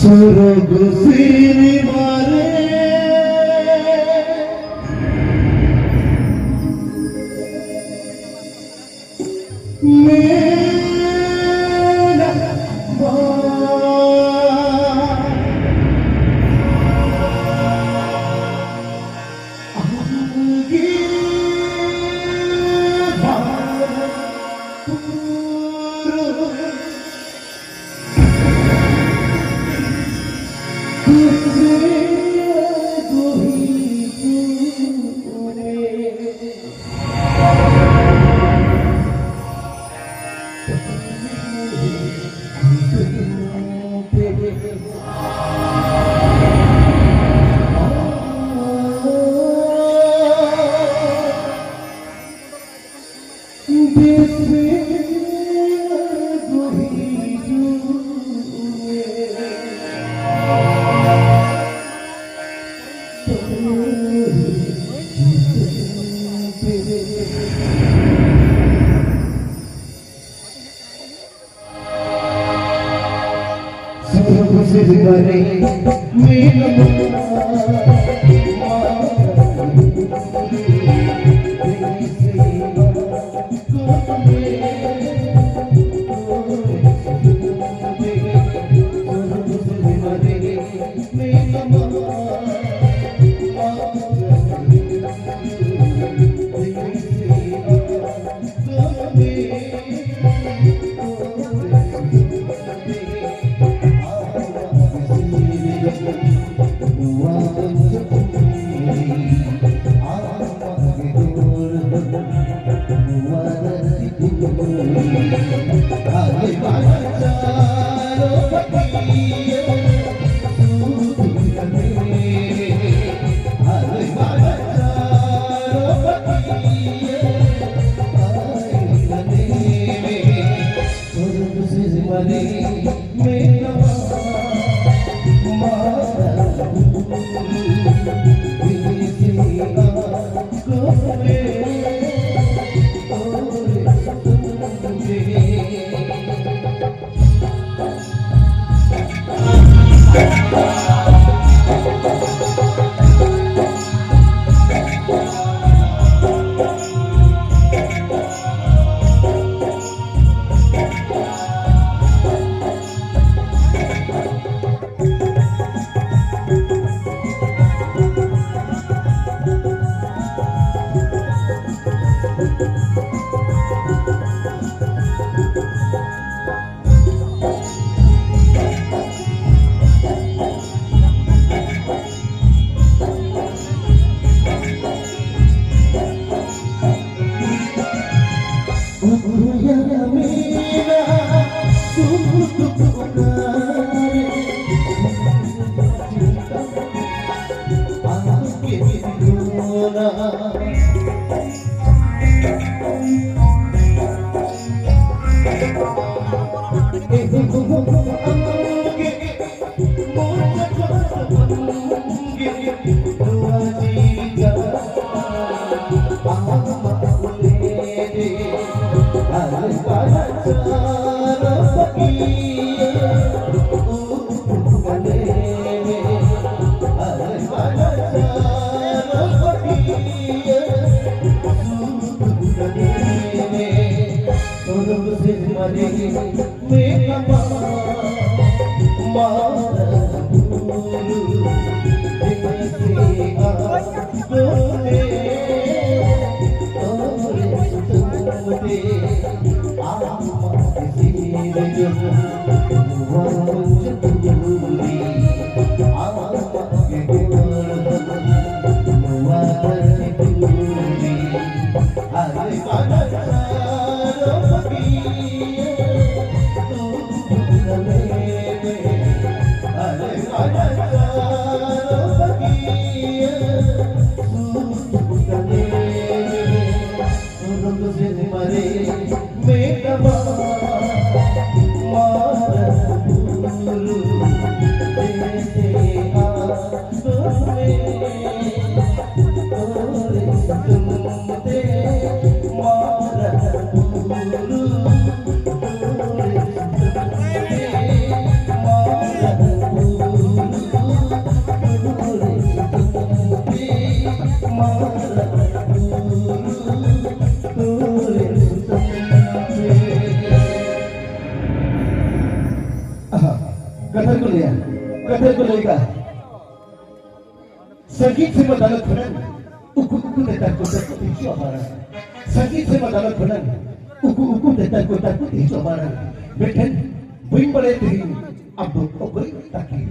स्वर्ग सिरी मारे मेरा Guru Kata kuliah. Sakit sama dalam kunan, uku dekat kota hijau barang. Sakit sama dalam kunan, uku dekat kota hijau barang. Betul, buing balai tinggi, abdul obai takir.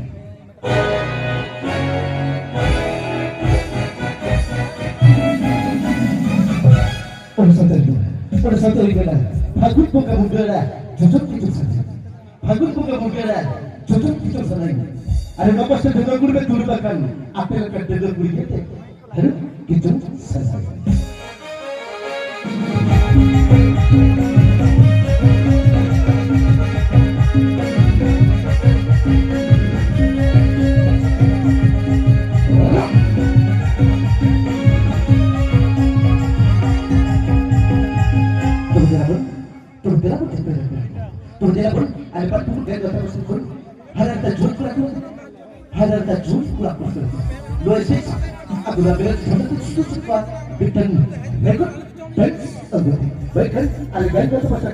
Pada satu hari kena, Fagun buka mudara, cocok hidup saja. Fagun buka mudara, cocok hidup saja. Ada apa sih dengan guru berturutkan? Apa yang akan dengan guru kita? Ada hidup saja. Turun ada 40 dan 200 kun. Hadar tajul kurang kurang. Loisis, aku dah bilang sama tu suka bitan rekod dan baik kan? Ada gaya tu pasal